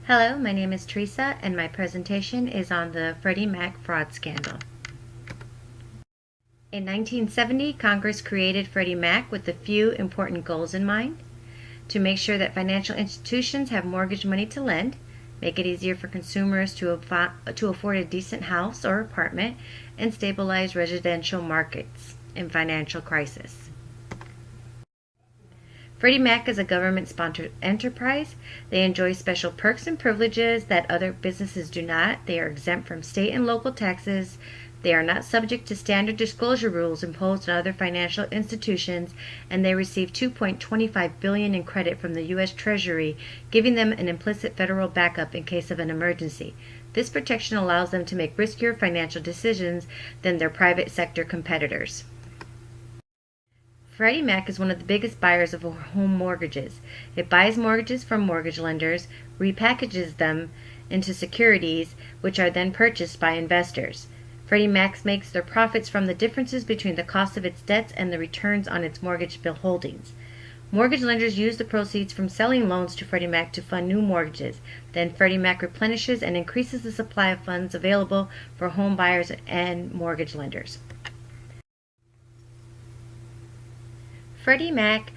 Hello, my name is Teresa, and my presentation is on the Freddie Mac fraud scandal. In 1970, Congress created Freddie Mac with a few important goals in mind: to make sure that financial institutions have mortgage money to lend, make it easier for consumers to afford a decent house or apartment, and stabilize residential markets in financial crisis. Freddie Mac is a government-sponsored enterprise. They enjoy special perks and privileges that other businesses do not. They are exempt from state and local taxes. They are not subject to standard disclosure rules imposed on other financial institutions, and they receive $2.25 billion in credit from the U.S. Treasury, giving them an implicit federal backup in case of an emergency. This protection allows them to make riskier financial decisions than their private sector competitors. Freddie Mac is one of the biggest buyers of home mortgages. It buys mortgages from mortgage lenders, repackages them into securities, which are then purchased by investors. Freddie Mac makes their profits from the differences between the cost of its debts and the returns on its mortgage bill holdings. Mortgage lenders use the proceeds from selling loans to Freddie Mac to fund new mortgages. Then Freddie Mac replenishes and increases the supply of funds available for home buyers and mortgage lenders. Freddie Mac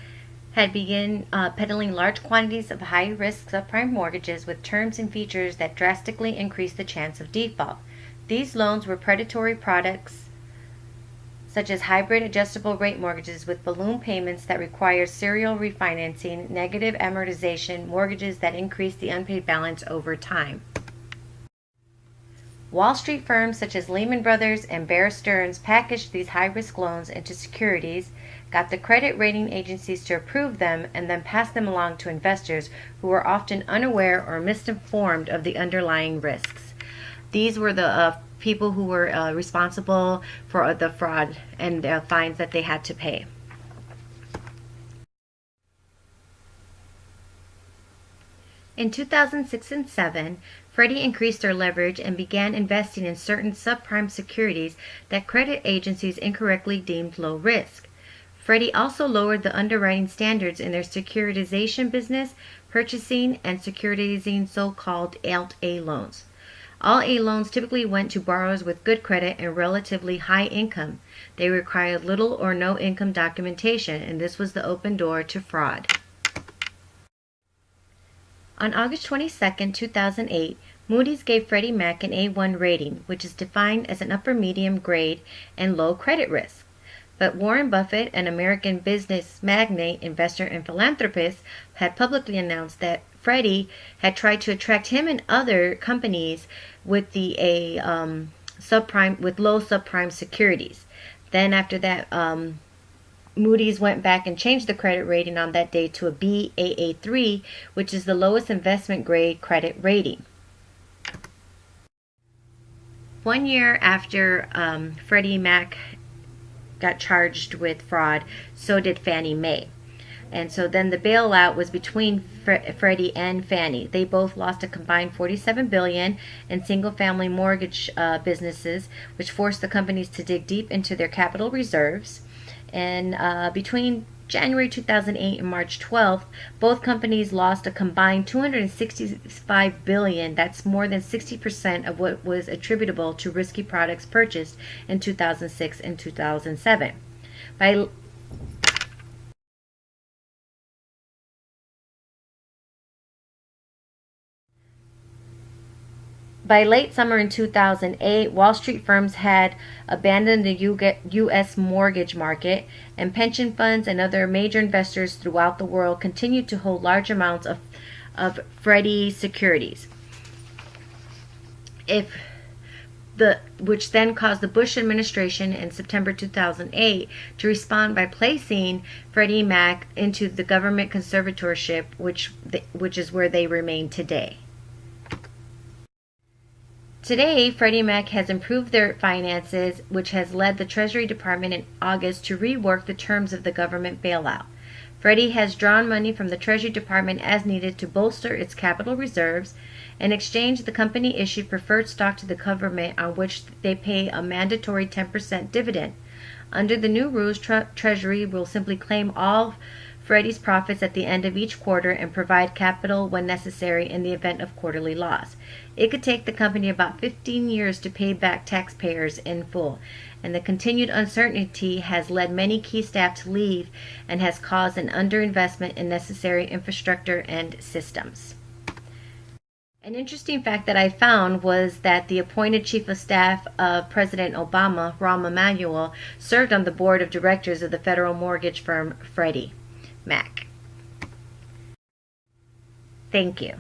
had begun peddling large quantities of high-risk subprime mortgages with terms and features that drastically increased the chance of default. These loans were predatory products such as hybrid adjustable rate mortgages with balloon payments that require serial refinancing, negative amortization, mortgages that increase the unpaid balance over time. Wall Street firms such as Lehman Brothers and Bear Stearns packaged these high-risk loans into securities, got the credit rating agencies to approve them, and then passed them along to investors who were often unaware or misinformed of the underlying risks. These were the people who were responsible for the fraud and the fines that they had to pay. In 2006 and 2007, Freddie increased their leverage and began investing in certain subprime securities that credit agencies incorrectly deemed low risk. Freddie also lowered the underwriting standards in their securitization business, purchasing and securitizing so-called Alt-A loans. All A loans typically went to borrowers with good credit and relatively high income. They required little or no income documentation, and this was the open door to fraud. On August 22, 2008, Moody's gave Freddie Mac an A1 rating, which is defined as an upper medium grade and low credit risk. But Warren Buffett, an American business magnate, investor, and philanthropist, had publicly announced that Freddie had tried to attract him and other companies with low subprime securities. Then after that, Moody's went back and changed the credit rating on that day to a Baa3, which is the lowest investment grade credit rating. 1 year after Freddie Mac got charged with fraud, so did Fannie Mae. And so then the bailout was between Freddie and Fannie. They both lost a combined $47 billion in single-family mortgage businesses, which forced the companies to dig deep into their capital reserves. And between January 2008 and March 12th, both companies lost a combined $265 billion. That's more than 60% of what was attributable to risky products purchased in 2006 and 2007. By late summer in 2008, Wall Street firms had abandoned the U.S. mortgage market, and pension funds and other major investors throughout the world continued to hold large amounts of Freddie securities, which then caused the Bush administration in September 2008 to respond by placing Freddie Mac into the government conservatorship, which is where they remain today. Today, Freddie Mac has improved their finances, which has led the Treasury Department in August to rework the terms of the government bailout. Freddie has drawn money from the Treasury Department as needed to bolster its capital reserves. In exchange, the company issued preferred stock to the government on which they pay a mandatory 10% dividend. Under the new rules, Treasury will simply claim all Freddie's profits at the end of each quarter and provide capital when necessary in the event of quarterly loss. It could take the company about 15 years to pay back taxpayers in full, and the continued uncertainty has led many key staff to leave and has caused an underinvestment in necessary infrastructure and systems. An interesting fact that I found was that the appointed chief of staff of President Obama, Rahm Emanuel, served on the board of directors of the federal mortgage firm Freddie Mac. Thank you.